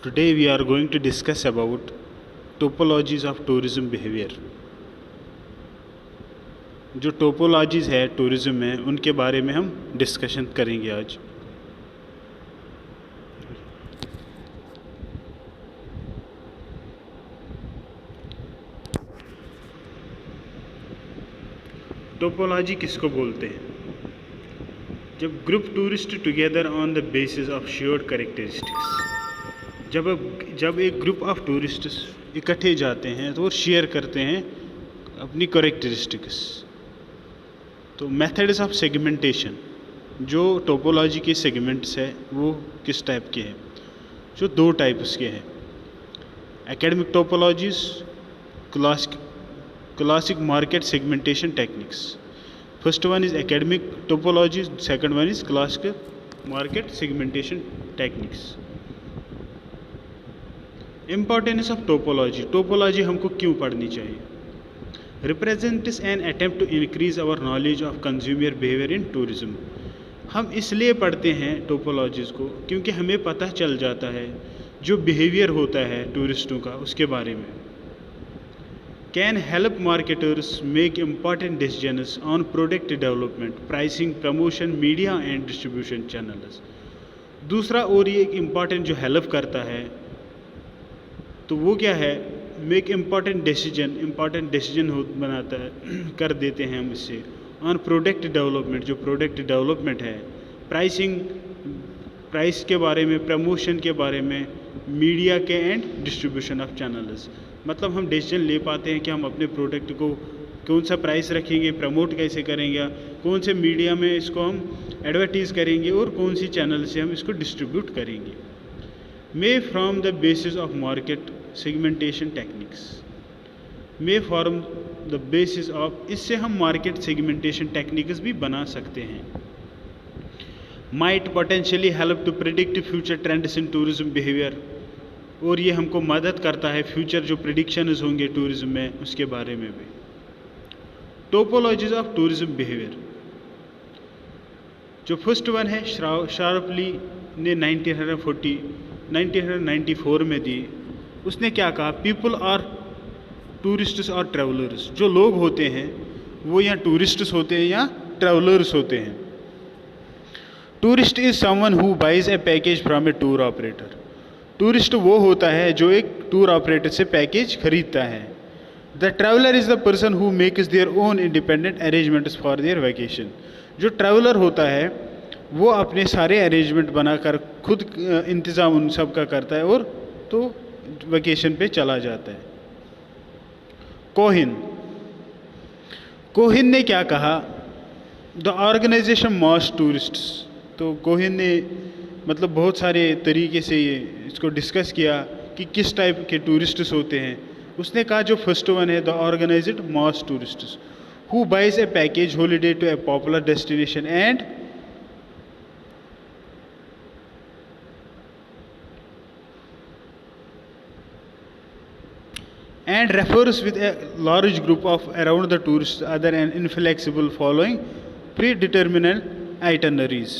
Today we are going to discuss about topologies of tourism behavior. जो topologies है tourism में उनके बारे में हम डिस्कशन करेंगे आज. टोपोलॉजी किसको बोलते हैं? जब group tourist together on the basis of shared characteristics, जब एक ग्रुप ऑफ टूरिस्ट इकट्ठे जाते हैं तो वो शेयर करते हैं अपनी कैरेक्टरिस्टिक्स. तो मेथड्स ऑफ सेगमेंटेशन, जो टोपोलॉजी के सेगमेंट्स है वो किस टाइप के हैं? जो दो टाइप्स के हैं, academic topologies, classic market segmentation techniques. First one is academic topology, second one is classic market segmentation techniques. Importance of topology. Topology हमको क्यों पढ़नी चाहिए? Represents an attempt to increase our knowledge of consumer behaviour in tourism. हम इसलिए पढ़ते हैं topologies को क्योंकि हमें पता चल जाता है जो बिहेवियर होता है टूरिस्टों का उसके बारे में. Can help marketers make important decisions on product development, pricing, promotion, media and distribution channels. दूसरा और ये एक इम्पॉर्टेंट जो हेल्प करता है तो वो क्या है? मेक इम्पॉर्टेंट डिसीजन बनाता है, कर देते हैं हम इससे. ऑन प्रोडक्ट डेवलपमेंट, जो प्रोडक्ट डेवलपमेंट है, प्राइसिंग, प्राइस के बारे में, प्रमोशन के बारे में, मीडिया के एंड डिस्ट्रीब्यूशन ऑफ चैनल्स. मतलब हम डिसीजन ले पाते हैं कि हम अपने प्रोडक्ट को कौन सा प्राइस रखेंगे, प्रमोट कैसे करेंगे, कौन से मीडिया में इसको हम एडवर्टीज़ करेंगे और कौन सी चैनल से हम इसको डिस्ट्रीब्यूट करेंगे. May from the basis of market segmentation techniques, may form the basis of, इससे हम मार्केट सेगमेंटेशन टेक्निक्स भी बना सकते हैं. Might potentially help to predict future trends in tourism behaviour, और ये हमको मदद करता है फ्यूचर जो प्रिडिक्शंस होंगे टूरिज्म में उसके बारे में भी. Topologies of tourism behaviour. जो फर्स्ट वन है शार्पली ने 1994 में दी. उसने क्या कहा? पीपल आर टूरिस्ट्स और ट्रैवलर्स. जो लोग होते हैं वो या टूरिस्ट्स होते हैं या ट्रैवलर्स होते हैं. Tourist is someone who buys a package from a tour operator. Tourist वो होता है जो एक टूर ऑपरेटर से पैकेज खरीदता है. The traveller is the person who makes their own independent arrangements for their vacation. जो ट्रैवलर होता है वो अपने सारे अरेंजमेंट बनाकर खुद इंतज़ाम उन सब का करता है और तो वैकेशन पे चला जाता है. कोहिन ने क्या कहा? The organisation mass tourists. तो कोहिन ने मतलब बहुत सारे तरीके से ये इसको डिस्कस किया कि किस टाइप के टूरिस्ट्स होते हैं. उसने कहा जो फर्स्ट वन है, the organised mass tourists who buys a package holiday to a popular destination and refers with a large group of around the tourists other and inflexible following predetermined itineraries.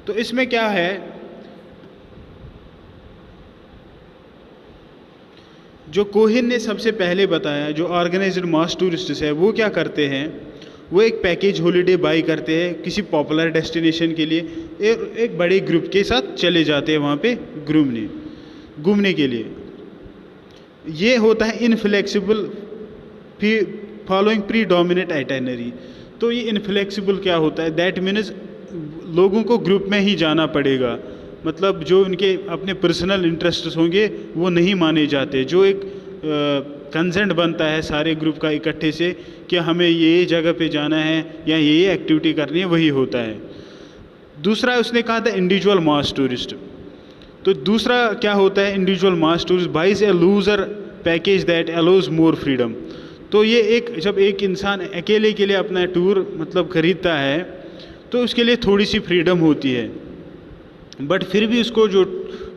तो इसमें क्या है? जो कोहिन ने सबसे पहले बताया, जो ऑर्गेनाइज्ड मास टूरिस्ट्स है वो क्या करते हैं? वो एक पैकेज हॉलीडे बाई करते हैं किसी पॉपुलर डेस्टिनेशन के लिए, एक बड़े ग्रुप के साथ चले जाते हैं वहाँ पे घूमने के लिए. ये होता है इनफ्लेक्सिबल फॉलोइंग प्रीडोमिनेंट आइटिनरी. तो ये इनफ्लेक्सिबल क्या होता है? दैट मीन्स लोगों को ग्रुप में ही जाना पड़ेगा. मतलब जो उनके अपने पर्सनल इंटरेस्ट होंगे वो नहीं माने जाते. जो एक कंसेंट बनता है सारे ग्रुप का इकट्ठे से कि हमें ये जगह पे जाना है या ये एक्टिविटी करनी है, वही होता है. दूसरा उसने कहा था इंडिविजुअल मास टूरिस्ट. तो दूसरा क्या होता है? Individual mass tourist buys a looser package that allows more freedom. तो ये जब एक इंसान अकेले के लिए अपना टूर मतलब खरीदता है तो उसके लिए थोड़ी सी फ्रीडम होती है, बट फिर भी उसको जो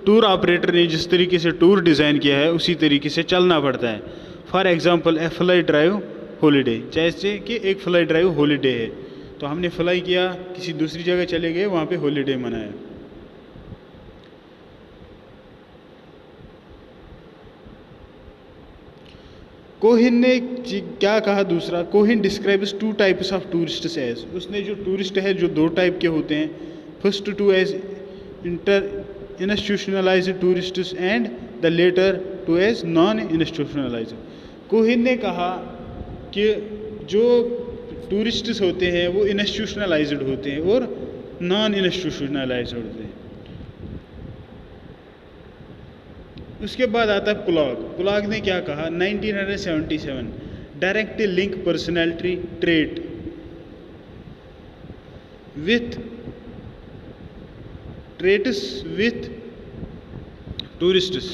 टूर ऑपरेटर ने जिस तरीके से टूर डिज़ाइन किया है उसी तरीके से चलना पड़ता है. For example A fly drive holiday, जैसे कि एक फ्लाई ड्राइव हॉलीडे है तो हमने फ्लाई किया, किसी दूसरी जगह चले गए, वहाँ पे हॉलीडे मनाया. कोहिन ने क्या कहा दूसरा, Cohen describes two types of tourists as, उसने जो टूरिस्ट है जो दो टाइप के होते हैं, first two as institutionalised tourists and the latter two as non institutionalised. Cohen ने कहा कि जो टूरिस्ट्स होते हैं वो इंस्टीट्यूशनलाइज्ड होते हैं और नॉन इंस्टीट्यूशनलाइज्ड होते हैं। उसके बाद आता है पुलाग। पुलाग ने क्या कहा, 1977, direct link personality trait with traits with tourists.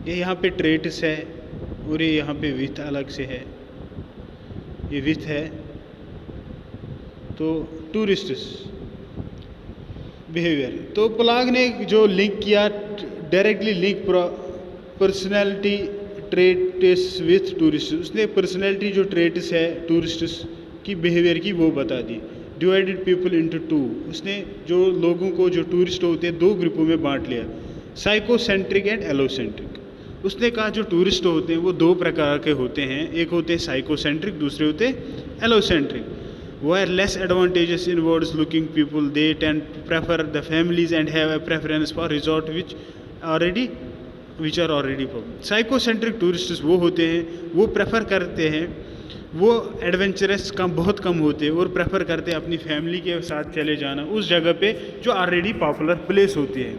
ये यहाँ पे ट्रेट्स है और ये यहाँ पे विथ अलग से है, ये विथ है। तो टूरिस्ट्स बिहेवियर, तो पुलाग ने जो लिंक किया, directly link personality traits with tourist, उसने पर्सनैलिटी जो ट्रेट्स है टूरिस्ट्स की बिहेवियर की वो बता दी। डिवाइडेड पीपल इनटू टू, उसने जो लोगों को जो टूरिस्ट होते हैं दो ग्रुपों में बांट लिया, साइकोसेंट्रिक एंड एलोसेंट्रिक। उसने कहा जो टूरिस्ट होते हैं वो दो प्रकार के होते हैं, एक होते हैं साइकोसेंट्रिक, दूसरे होते हैं एलोसेंट्रिक। Where less advantageous inwards looking people, they tend to prefer the families and have a preference for resort which are already public. Psychocentric tourists वो होते हैं, वो प्रेफर करते हैं, वो एडवेंचरस बहुत कम होते हैं और प्रेफर करते हैं अपनी फैमिली के साथ चले जाना उस जगह पे जो ऑलरेडी पॉपुलर प्लेस होती है।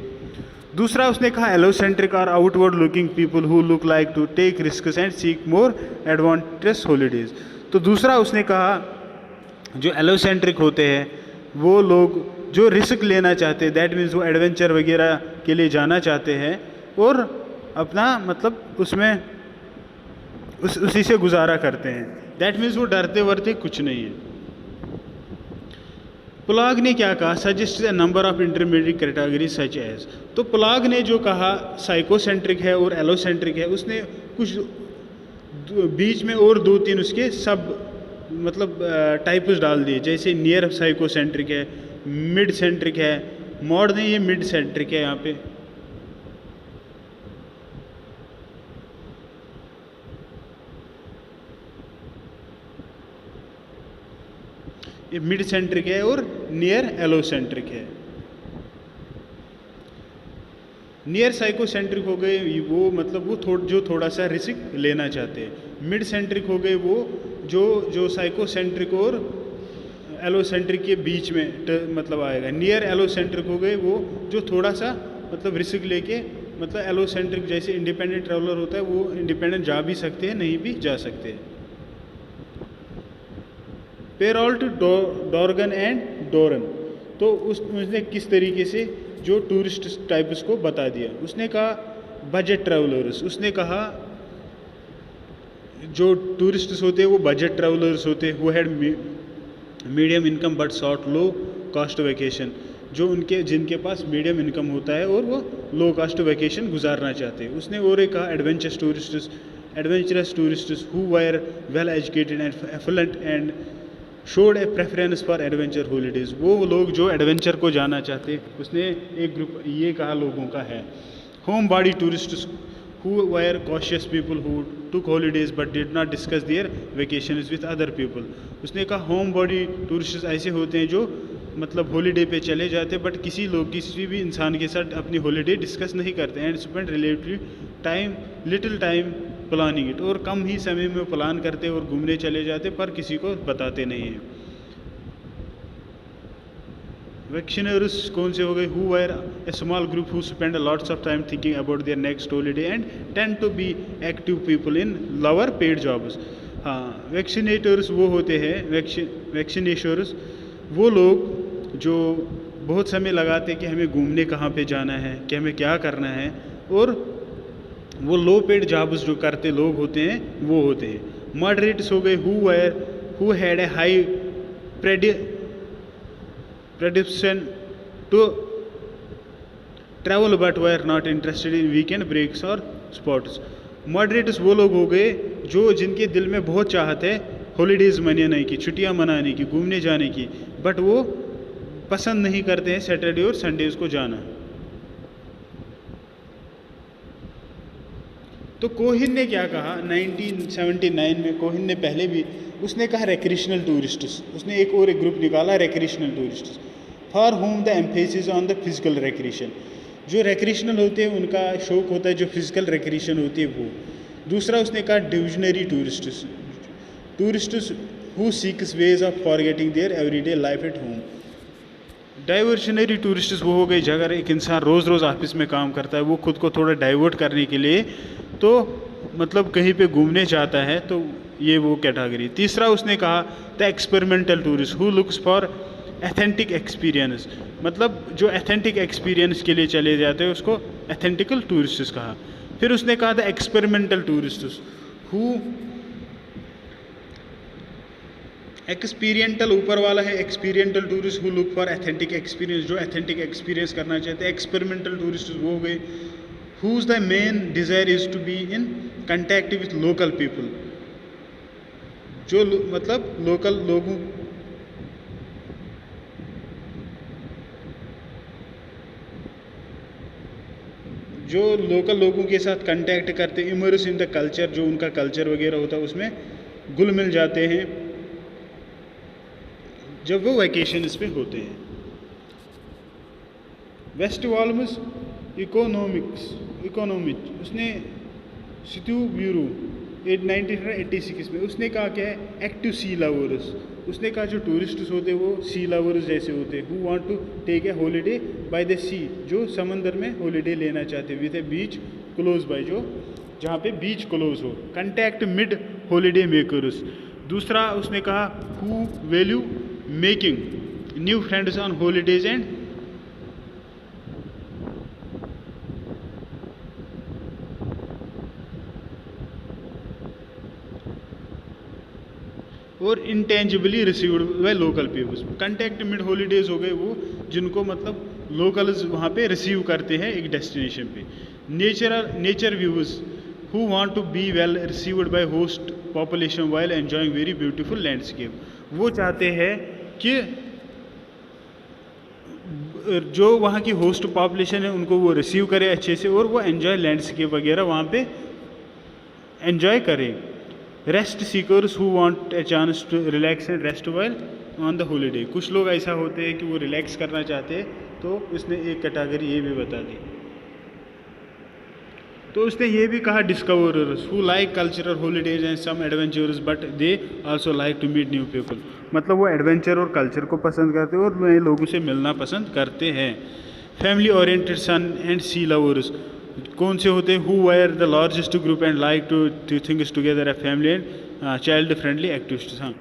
दूसरा उसने कहा allocentric are outward looking people who look like to take risks and seek more advantage holidays. तो दूसरा उसने कहा जो एलोसेंट्रिक होते हैं वो लोग जो रिस्क लेना चाहते हैं, दैट मीन्स वो एडवेंचर वगैरह के लिए जाना चाहते हैं और अपना मतलब उसमें उसी से गुजारा करते हैं, दैट मीन्स वो डरते वरते कुछ नहीं है। पुलाग ने क्या कहा, suggest a number of intermediate category such as. तो पुलाग ने जो कहा साइकोसेंट्रिक है और एलोसेंट्रिक है, उसने कुछ बीच में और दो तीन उसके सब मतलब टाइप्स डाल दिए, जैसे नियर साइकोसेंट्रिक है, मिड सेंट्रिक है, मॉड नहीं ये मिड सेंट्रिक है। यहाँ पे ये मिड सेंट्रिक है और नियर एलोसेंट्रिक है। नियर साइकोसेंट्रिक हो गए वो मतलब वो जो थोड़ा सा रिस्क लेना चाहते हैं। मिड सेंट्रिक हो गए वो जो साइकोसेंट्रिक और एलोसेंट्रिक के बीच में मतलब आएगा। नियर एलोसेंट्रिक हो गए वो जो थोड़ा सा मतलब रिस्क लेके, मतलब एलोसेंट्रिक जैसे इंडिपेंडेंट ट्रैवलर होता है वो इंडिपेंडेंट जा भी सकते हैं नहीं भी जा सकते हैं। पेरॉल्ट, डॉर्गन एंड डोरन, तो उसने किस तरीके से जो टूरिस्ट टाइप्स को बता दिया। उसने कहा बजट ट्रैवलर्स, उसने कहा जो टूरिस्ट्स होते हैं वो बजट ट्रैवलर्स होते हैं, वो had medium income but sought low cost vacation, जो जिनके पास मीडियम इनकम होता है और वो लो कॉस्ट वेकेशन गुजारना चाहते हैं। उसने और एक कहा adventurous tourists who were well educated and affluent and showed a preference for adventure holidays, वो लोग जो एडवेंचर को जाना चाहते हैं। उसने एक ग्रुप ये कहा लोगों का है। Home body tourists who were cautious people who took holidays but did not discuss their vacations with other people। उसने कहा होम बॉडी टूरिस्ट ऐसे होते हैं जो मतलब हॉलीडे पे चले जाते हैं बट किसी भी इंसान के साथ अपनी हॉलीडे डिस्कस नहीं करते and spend relative little time planning it, और कम ही समय में प्लान करते और घूमने चले जाते पर किसी को बताते नहीं हैं। वैक्सीनर्स कौन से हो गए, who were a small group who spend lots of time thinking about their next holiday and tend to be active people in lower paid jobs. हाँ, वैक्सीनेटर्स वो होते हैं, वैक्सीनेशर्स वो लोग जो बहुत समय लगाते हैं कि हमें घूमने कहाँ पे जाना है, कि हमें क्या करना है, और वो लो पेड जॉब्स जो करते लोग होते हैं वो होते हैं। मॉडरेट्स हो गए who had a high predilection to travel but were not interested in weekend breaks or sports। Moderates वो लोग हो गए जो जिनके दिल में बहुत चाहत है हॉलीडेज़ मनाने की, छुट्टियां मनाने की, घूमने जाने की, बट वो पसंद नहीं करते हैं सैटरडे और संडेज़ को जाना। तो कोहिन ने क्या कहा 1979 में, कोहिन ने पहले भी उसने कहा रिक्रिएशनल टूरिस्ट्स, उसने एक ग्रुप निकाला recreational tourists, for home the emphasis on the physical recreation. जो रिक्रिएशनल होते हैं उनका शौक होता है जो फिजिकल रिक्रिएशन होती है वो। दूसरा उसने कहा diversionary tourists, tourists who seeks ways of forgetting their everyday life at home. Diversionary tourists वो हो गए, अगर एक इंसान रोज़ रोज़ ऑफिस में काम करता है, वो खुद को थोड़ा डाइवर्ट करने के लिए तो मतलब कहीं पे घूमने जाता है, तो ये वो कैटेगरी। तीसरा उसने कहा the experimental tourist who looks for authentic experience, मतलब जो एथेंटिक एक्सपीरियंस के लिए चले जाते हैं उसको एथेंटिकल टूरिस्ट्स कहा। फिर उसने कहा the experimental tourists who, experiential ऊपर वाला है, experiential tourist who look for authentic experience, जो एथेंटिक एक्सपीरियंस करना चाहते हैं। एक्सपेरिमेंटल टूरिस्ट वो हो गए whose the main desire is to be in contact with local people, जो मतलब लोकल लोगों, जो लोकल लोगों के साथ कांटेक्ट करते, इमर्स इन द कल्चर, जो उनका कल्चर वगैरह होता है उसमें घुल मिल जाते हैं जब वो वैकेशंस पे होते हैं। वेस्ट वॉल्मस इकोनॉमिक उसने सितु ब्यूरो 1986 में उसने कहा क्या है एक्टिव सी लवर्स, उसने कहा जो टूरिस्ट्स होते हैं वो सी लवर्स जैसे होते हैं, who want to take a holiday by the sea, जो समंदर में हॉलीडे लेना चाहते हैं, with a beach close by, जो जहाँ पे बीच क्लोज हो। Contact mid holiday makers. दूसरा उसने कहा who value making new friends on holidays and और intangibly received by local peoples. Contact mid holidays हो गए वो जिनको मतलब लोकल्स वहाँ पे रिसीव करते हैं एक डेस्टिनेशन पे। Nature views who want to be well received by host population while enjoying very beautiful landscape, वो चाहते हैं कि जो वहाँ की होस्ट पॉपुलेशन है उनको वो रिसीव करे अच्छे से और वो एंजॉय लैंडस्केप वगैरह वहाँ पे एंजॉय करें। Rest seekers who want a chance to relax and rest while on the holiday, कुछ लोग ऐसा होते हैं कि वो रिलैक्स करना चाहते हैं, तो उसने एक कैटेगरी ये भी बता दी। तो उसने ये भी कहा discoverers who like cultural holidays and some adventures but they also like to meet new people, मतलब वो एडवेंचर और कल्चर को पसंद करते हैं और नए लोगों से मिलना पसंद करते हैं। Family oriented sun and sea lovers कौन से होते हैं, who were the largest group and like to things together a family and child friendly activities. हाँ,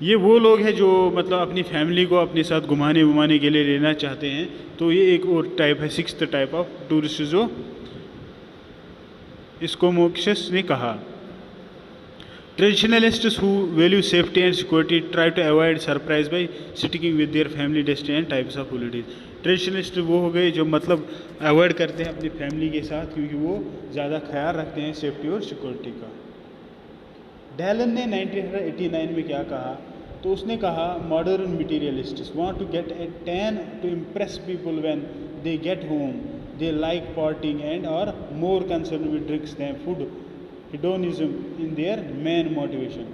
ये वो लोग हैं जो मतलब अपनी फैमिली को अपने साथ घुमाने के लिए लेना चाहते हैं। तो ये एक और टाइप है, सिक्स्थ टाइप ऑफ टूरिस्ट जो इसको मोक्सिस ने कहा। Traditionalists who value safety and security try to avoid surprise by sticking with their family destination types of holidays. Traditionalist वो हो गए जो मतलब अवॉइड करते हैं अपनी फैमिली के साथ क्योंकि वो ज़्यादा ख्याल रखते हैं सेफ्टी और सिक्योरिटी का। डैलन ने 1989 में क्या कहा, तो उसने कहा modern materialists want to get a tan to impress people when they get home, they like partying and are more concern with drinks than food, hedonism in their main motivation.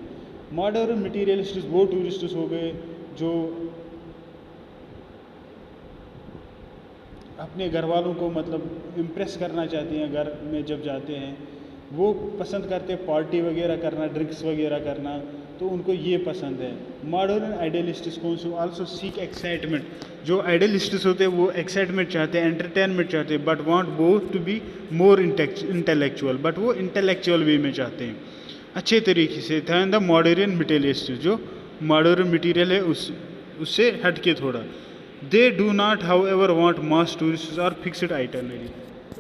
Modern materialists वो tourists हो गए जो अपने घर वालों को मतलब impress करना चाहते हैं, घर में जब जाते हैं वो पसंद करते हैं पार्टी वगैरह करना, ड्रिंक्स वगैरह करना, तो उनको ये पसंद है। मॉडर्न आइडियलिस्ट्स कौन से, आल्सो सीक एक्साइटमेंट, जो आइडियलिस्ट्स होते हैं वो एक्साइटमेंट चाहते हैं, एंटरटेनमेंट चाहते हैं, but want both to be more intellectual, but वो इंटेलेक्चुअल वे में चाहते हैं अच्छे तरीके से। दैन द मॉडर्न मटीरियलिस्ट, जो मॉडर्न मटीरियल है उससे हटके थोड़ा। They do not however want mass tourist और फिक्सड आइटनरी,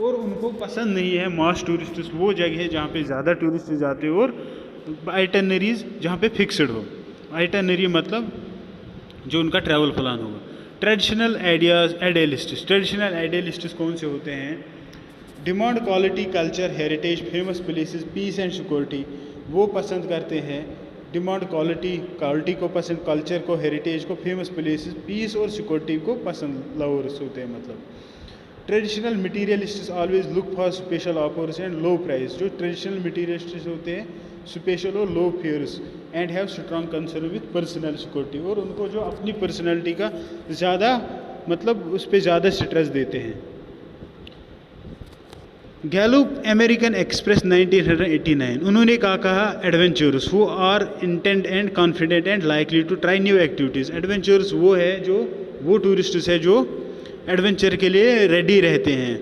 और उनको पसंद नहीं है मास टूरिस्ट वो जगह है जहाँ पे ज़्यादा टूरिस्ट जाते हो और आइटनरीज जहाँ पे फिक्सड हो। आइटनरी मतलब जो उनका ट्रैवल प्लान होगा। ट्रेडिशनल आइडियलिस्ट्स, ट्रेडिशनल आइडियलिस्ट्स कौन से होते हैं, demand quality, culture, heritage, famous places, peace and security, वो पसंद करते हैं डिमांड क्वालिटी को पसंद, कल्चर को, हेरिटेज को, फेमस प्लेसेस, पीस और सिक्योरिटी को पसंद लवर्स होते हैं। मतलब traditional materialists always look for special offers and low price. जो ट्रेडिशनल मटीरियलिस्ट्स होते हैं स्पेशल और low fares and have strong concern with personal security, और उनको जो अपनी पर्सनैलिटी का ज़्यादा मतलब उस पर ज़्यादा स्ट्रेस देते हैं। गैलुप अमेरिकन एक्सप्रेस 1989 उन्होंने कहा adventurous who are intent and confident and likely to try new activities. Adventurous वो है जो वो टूरिस्ट है जो एडवेंचर के लिए रेडी रहते हैं।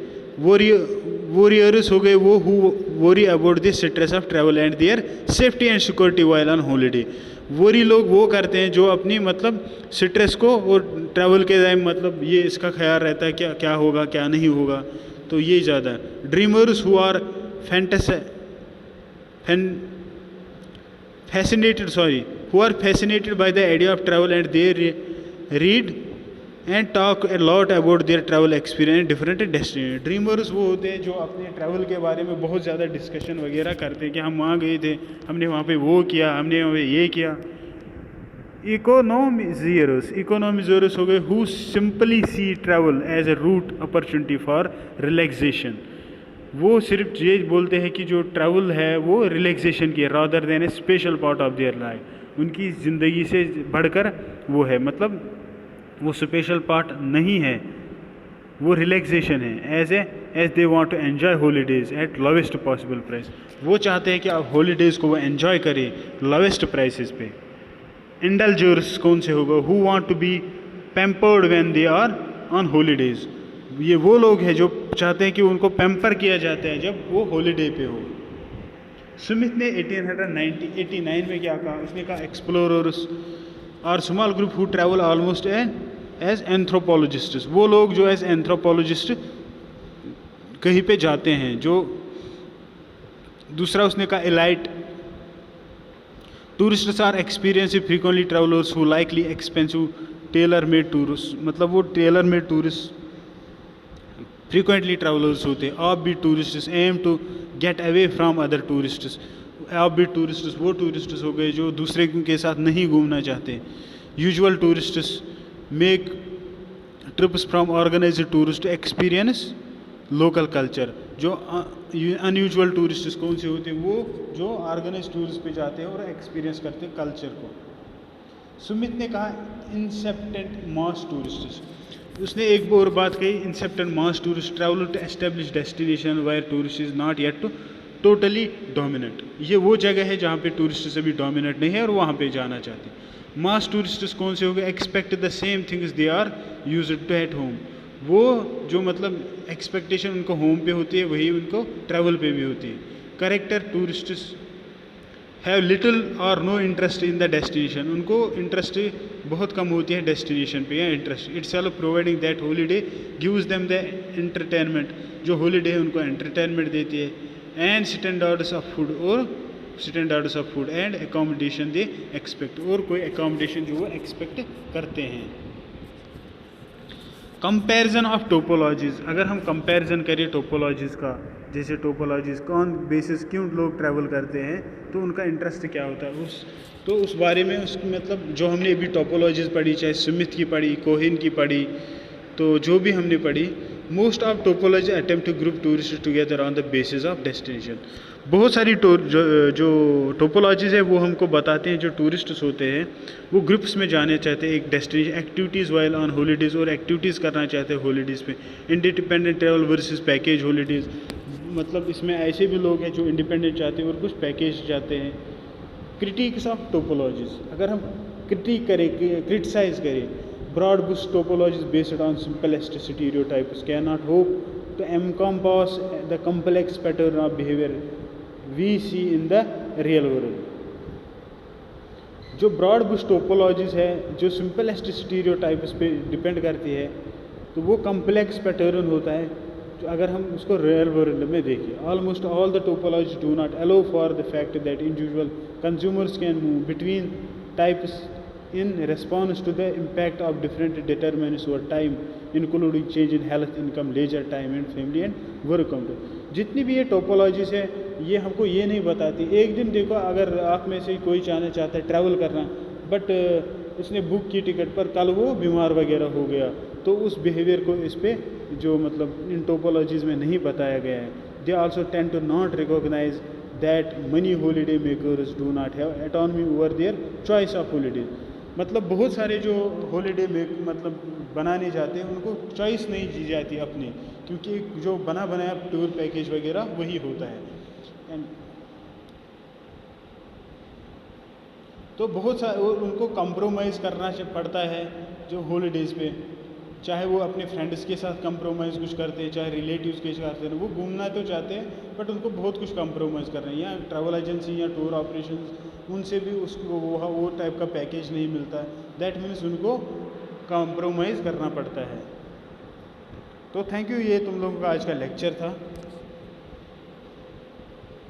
वॉरियर्स हो गए वो who worry about the stress of travel and their safety and security while on holiday. Worry लोग वो करते हैं जो अपनी मतलब स्ट्रेस को और ट्रैवल के टाइम मतलब ये इसका ख्याल रहता है क्या क्या होगा क्या नहीं होगा, तो ये ज़्यादा। Dreamers who are fascinated by the idea of travel and they read and talk a lot about their travel experience different destination. Dreamers वो होते हैं जो अपने ट्रैवल के बारे में बहुत ज़्यादा डिस्कशन वगैरह करते हैं कि हम वहाँ गए थे, हमने वहाँ पे वो किया, हमने वहाँ पे ये किया। इकोनॉमिजर्स हो गए who simply see travel as a route opportunity for relaxation. वो सिर्फ ये बोलते हैं कि जो ट्रैवल है वो रिलैक्सेशन की है rather than A special part of their life. उनकी ज़िंदगी से बढ़कर वो है, मतलब वो स्पेशल पार्ट नहीं है, वो रिलैक्सेशन है। As they want to enjoy holidays at lowest possible price. वो चाहते हैं कि आप हॉलीडेज़ को वो एन्जॉय करें लोवेस्ट प्राइसेस पे। इंडल्जर्स कौन से होगा who want to be pampered when they are on holidays. ये वो लोग हैं जो चाहते हैं कि उनको पैम्पर किया जाता है जब वो हॉलीडे पे हो। स्मिथ ने 1889 में क्या कहा, उसने कहा explorers are small group who travel almost as anthropologist. वो लोग जो एज एंथ्रोपोलॉजिस्ट कहीं पे जाते हैं। जो दूसरा उसने कहा elite tourists are experience frequently travellers who likely expensive tailor made tourist. मतलब वो tailor made tourist frequently travellers होते हैं। Off beat tourists aim to get away from other tourists. Off beat tourists वो टूरिस्ट्स हो गए जो दूसरे के साथ नहीं घूमना चाहते। Usual tourists make trips from organised tourist experience local culture. जो अनयूजुअल टूरिस्ट्स कौन से होते हैं, वो जो ऑर्गेनाइज टूरिस्ट पे जाते हैं और एक्सपीरियंस करते हैं कल्चर को। सुमित ने कहा इंसेप्टेंट मास टूरिस्ट्स। उसने एक और बात कही, incipient mass tourist travel to establish destination where tourist is not yet to totally dominate. ये वो जगह है जहाँ पे टूरिस्ट अभी डोमिनेट नहीं है और वहाँ पे जाना चाहते हैं। मास टूरिस्ट्स कौन से हो गए, expect the same things they are used to at home. वो जो मतलब एक्सपेक्टेशन उनको होम पे होती है वही उनको ट्रैवल पे भी होती है। करेक्टर टूरिस्ट्स हैव लिटिल और no interest in the destination. उनको इंटरेस्ट बहुत कम होती है डेस्टिनेशन पे या interest itself providing that holiday gives them the entertainment. जो हॉलीडे है उनको एंटरटेनमेंट देती है। एंड स्टैंडर्ड्स ऑफ फूड और standards of food and accommodation they expect. और कोई एकोमोडेशन जो वो एक्सपेक्ट करते हैं। Comparison of topologies. अगर हम कंपैरिजन करें टोपोलॉजीज़ का, जैसे टोपोलॉजीज़ कौन बेसिस क्यों लोग ट्रैवल करते हैं, तो उनका इंटरेस्ट क्या होता है उस बारे में उस मतलब जो हमने अभी टोपोलॉजीज़ पढ़ी, चाहे स्मिथ की पढ़ी, कोहेन की पढ़ी, तो जो भी हमने पढ़ी, most of topology attempt to group tourist together on the basis of destination. बहुत सारी जो टोपोलॉजीज़ है वो हमको बताते हैं जो टूरिस्ट्स होते हैं वो ग्रुप्स में जाने चाहते हैं एक destination activities while on holidays, और एक्टिविटीज़ करना चाहते हैं हॉलीडेज़ पे। Independent travel versus package holidays. मतलब इसमें ऐसे भी लोग हैं जो इंडिपेंडेंट चाहते हैं और कुछ पैकेज चाहते हैं। क्रिटिक्स ऑफ टोपोलॉजीज़, अगर हम क्रिटिसाइज करें, broad brush topologies based on simplest stereotypes can not hope to encompass the complex pattern of behavior we see in the real world। जो ब्रॉड बुश टोपोलॉजीज़ है जो simplest stereotypes पे depend करती है, तो वो कम्प्लेक्स पैटर्न होता है जो अगर हम उसको रियल वर्ल्ड में देखें। Almost all the topologies do not allow for the fact that individual consumers can move between types in response to the impact of different determinants over time including change in health, income, leisure time and family and work comfort। जितनी भी ये topologies है ये हमको ये नहीं बताती। एक दिन देखो, अगर आप में से कोई चाहता है ट्रैवल करना, बट उसने बुक की टिकट पर कल वो बीमार वगैरह हो गया, तो उस बिहेवियर को इस पे जो मतलब इन टोपोलॉजीज़ में नहीं बताया गया है। They also tend to not recognise that money holiday makers do not have autonomy over their choice of holiday. मतलब बहुत सारे जो हॉलीडे मतलब बनाने जाते हैं उनको चॉइस नहीं दी जाती अपनी, क्योंकि जो बना बनाया टूर पैकेज वगैरह वही होता है। एंड तो बहुत सारे उनको कंप्रोमाइज़ करना पड़ता है जो हॉलीडेज़ पे, चाहे वो अपने फ्रेंड्स के साथ कंप्रोमाइज़ कुछ करते हैं, चाहे रिलेटिव्स के साथ करते हैं। वो घूमना तो चाहते हैं बट उनको बहुत कुछ कंप्रोमाइज़ कर रहे हैं, या ट्रैवल एजेंसी या टूर ऑपरेशंस उनसे भी उसको वो टाइप का पैकेज नहीं मिलता है। दैट मीन्स उनको कंप्रोमाइज़ करना पड़ता है। तो थैंक यू, ये तुम लोगों का आज का लेक्चर था।